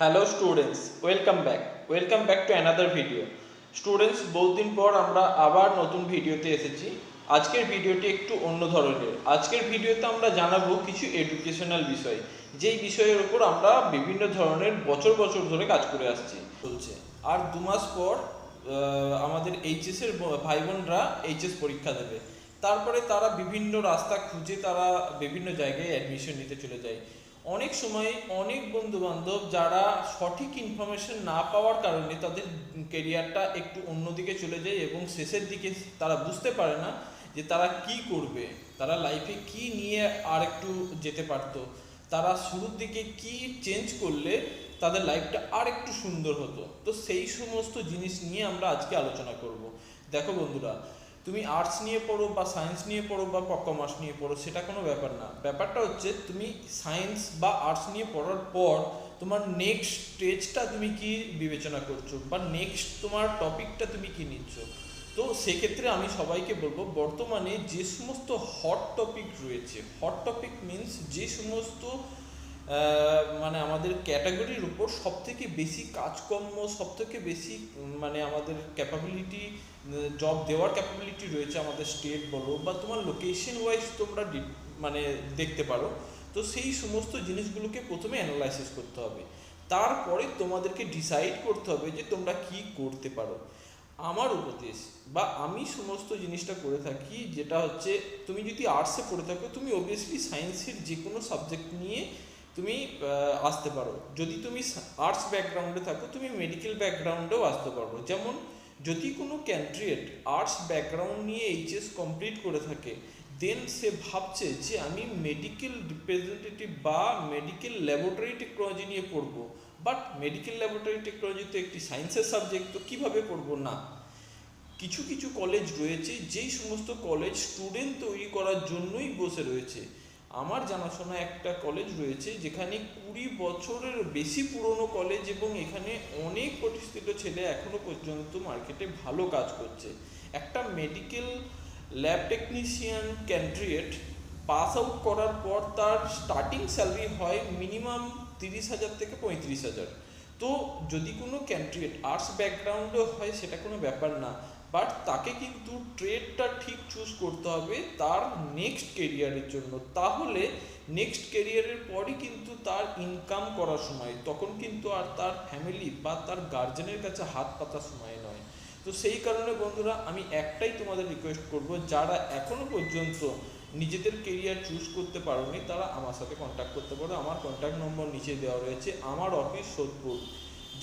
Hello students, welcome back to another video. Students, বহুদিন পর আমরা আবার নতুন ভিডিওতে এসেছি। আজকের ভিডিওটি একটু অন্য ধরনের। আজকের ভিডিওতে আমরা জানাবো কিছু এডুকেশনাল বিষয়, যেই বিষয়ের উপর আমরা বিভিন্ন ধরনের বছর বছর ধরে কাজ করে আসছি চলছে। আর 2 মাস পর আমাদের এইচএসের ভাই বোনরা এইচএস পরীক্ষা দেবে। তারপরে তারা বিভিন্ন রাস্তা খুঁজে তারা বিভিন্ন জায়গায় অ্যাডমিশন নিতে চলে যায়। অনেক সময় অনেক বন্ধু বান্ধব যারা সঠিক ইনফরমেশন না পাওয়ার কারণে তাদের কেরিয়ারটা একটু অন্যদিকে চলে যায় এবং শেষের দিকে তারা বুঝতে পারে না যে তারা কি করবে, তারা লাইফে কি নিয়ে আর একটু যেতে পারতো, তারা শুরুর দিকে কি চেঞ্জ করলে তাদের লাইফটা আর একটু সুন্দর হতো। তো সেই সমস্ত জিনিস নিয়ে আমরা আজকে আলোচনা করব। দেখো বন্ধুরা, তুমি আর্টস নিয়ে পড়ো বা সায়েন্স নিয়ে পড়ো বা কমার্স নিয়ে পড়ো, সেটা কোনো ব্যাপার না। ব্যাপারটা হচ্ছে তুমি সায়েন্স বা আর্টস নিয়ে পড়ার পর তোমার নেক্সট স্টেজটা তুমি কি বিবেচনা করছো বা নেক্সট তোমার টপিকটা তুমি কি নিচ্ছ। তো সেক্ষেত্রে আমি সবাইকে বলবো, বর্তমানে যে সমস্ত হট টপিক রয়েছে, হট টপিক মিনস যে সমস্ত মানে আমাদের ক্যাটাগরির উপর সবথেকে বেশি কাজকর্ম, সবথেকে বেশি মানে আমাদের ক্যাপাবিলিটি, জব দেওয়ার ক্যাপাবিলিটি রয়েছে আমাদের স্টেট বলো বা তোমার লোকেশন ওয়াইজ তোমরা মানে দেখতে পারো। তো সেই সমস্ত জিনিসগুলোকে প্রথমে অ্যানালাইসিস করতে হবে, তারপরে তোমাদেরকে ডিসাইড করতে হবে যে তোমরা কি করতে পারো। আমার উপদেশ বা আমি সমস্ত জিনিসটা করে থাকি, যেটা হচ্ছে তুমি যদি আর্টসে পড়ে থাকো তুমি অবভিয়াসলি সায়েন্সের যে কোনো সাবজেক্ট নিয়ে তুমি আসতে পারো। যদি তুমি আর্টস ব্যাকগ্রাউন্ডে থাকো তুমি মেডিকেল ব্যাকগ্রাউন্ডেও আসতে পারো। যেমন যদি কোনো ক্যান্ডিডেট আর্টস ব্যাকগ্রাউন্ড নিয়ে এইচএস কমপ্লিট করে থাকে, দেন সে ভাবছে যে আমি মেডিকেল রিপ্রেজেন্টেটিভ বা মেডিকেল ল্যাবরেটরি টেকনোলজি নিয়ে পড়বো, বাট মেডিকেল ল্যাবরেটরি টেকনোলজি তো একটি সায়েন্সের সাবজেক্ট, তো কীভাবে পড়বো না। কিছু কিছু কলেজ রয়েছে যেই সমস্ত কলেজ স্টুডেন্ট তৈরি করার জন্যই বসে রয়েছে। আমার জানাশোনা একটা কলেজ রয়েছে যেখানে 20 বছরের বেশি পুরনো কলেজ, এবং এখানে অনেক প্রতিষ্ঠিত ছেলে এখনো পর্যন্ত মার্কেটে ভালো কাজ করছে। একটা medical lab technician candidate pass out করার পর তার স্টার্টিং স্যালারি হয় মিনিমাম 30,000 থেকে 35,000। তো যদি কোনো ক্যান্ডিডেট আর্টস ব্যাকগ্রাউন্ডও হয় সেটা কোনো ব্যাপার না, বাট তাকে কিন্তু ট্রেডটা ঠিক চুজ করতে হবে তার নেক্সট কেরিয়ারের জন্য। তাহলে নেক্সট কেরিয়ারের পরই কিন্তু তার ইনকাম করার সময়, তখন কিন্তু আর তার ফ্যামিলি বা তার গার্জেনের কাছে হাত পাতার সময় নয়। তো সেই কারণে বন্ধুরা আমি একটাই তোমাদের রিকোয়েস্ট করব, যারা এখনো পর্যন্ত নিজেদের কেরিয়ার চুজ করতে পারোনি তারা আমার সাথে কন্ট্যাক্ট করতে পারো। আমার কন্ট্যাক্ট নম্বর নিচে দেওয়া রয়েছে। আমার অফিস সোদপুর।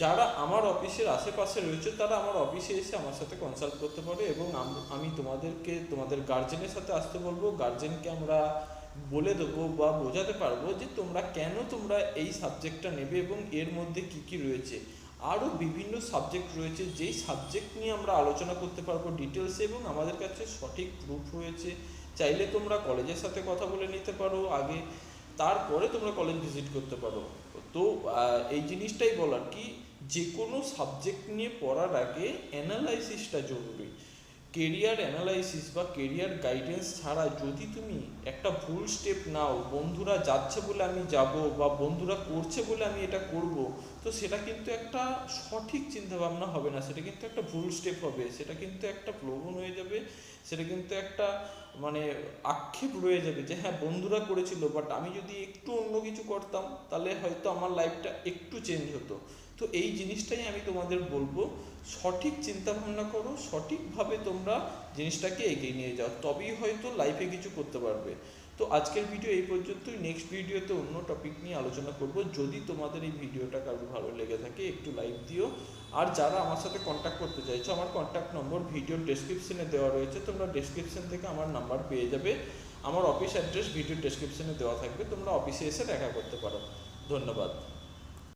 যারা আমার অফিসের আশেপাশে রয়েছে তারা আমার অফিসে এসে আমার সাথে কনসাল্ট করতে পারো, এবং আমি তোমাদেরকে তোমাদের গার্জেনের সাথে আসতে বলবো। গার্জেনকে আমরা বলে দেবো বা বোঝাতে পারবো যে তোমরা এই সাবজেক্টটা নেবে এবং এর মধ্যে কি কি রয়েছে। আরও বিভিন্ন সাবজেক্ট রয়েছে যেই সাবজেক্ট নিয়ে আমরা আলোচনা করতে পারবো ডিটেলসে, এবং আমাদের কাছে সঠিক প্রুফ রয়েছে। চাইলে তোমরা কলেজের সাথে কথা বলে নিতে পারো আগে, তারপরে তোমরা কলেজ ভিজিট করতে পারো। তো এই জিনিসটাই বলার কি, যে কোনো সাবজেক্ট নিয়ে পড়ার আগে অ্যানালাইসিসটা জরুরি। কেরিয়ার অ্যানালাইসিস বা কেরিয়ার গাইডেন্স ছাড়া যদি তুমি একটা ভুল স্টেপ নাও, বন্ধুরা যাচ্ছে বলে আমি যাব বা বন্ধুরা করছে বলে আমি এটা করব, তো সেটা কিন্তু একটা সঠিক চিন্তাভাবনা হবে না, সেটা কিন্তু একটা ভুল স্টেপ হবে, সেটা কিন্তু একটা প্রলোভন হয়ে যাবে, সেটা কিন্তু একটা মানে আক্ষেপ রয়ে যাবে যে হ্যাঁ বন্ধুরা করেছিল বাট আমি যদি একটু অন্য কিছু করতাম তাহলে হয়তো আমার লাইফটা একটু চেঞ্জ হতো। তো এই জিনিসটাই আমি তোমাদের বলবো, সঠিক চিন্তা ভাবনা করো, সঠিকভাবে তোমরা জিনিসটাকে এগিয়ে নিয়ে যাও, তবেই হয়তো লাইফে কিছু করতে পারবে। তো আজকের ভিডিও এই পর্যন্তই। নেক্সট ভিডিওতে অন্য টপিক নিয়ে আলোচনা করব। যদি তোমাদের এই ভিডিওটা কারো ভালো লেগে থাকে একটু লাইক দিও। আর যারা আমার সাথে কন্ট্যাক্ট করতে চাইছো, আমার কন্ট্যাক্ট নম্বর ভিডিওর ডেসক্রিপশনে দেওয়া রয়েছে, তোমরা ডেসক্রিপশন থেকে আমার নাম্বার পেয়ে যাবে। আমার অফিস অ্যাড্রেস ভিডিওর ডেসক্রিপশনে দেওয়া থাকবে, তোমরা অফিসে এসে দেখা করতে পারো। ধন্যবাদ।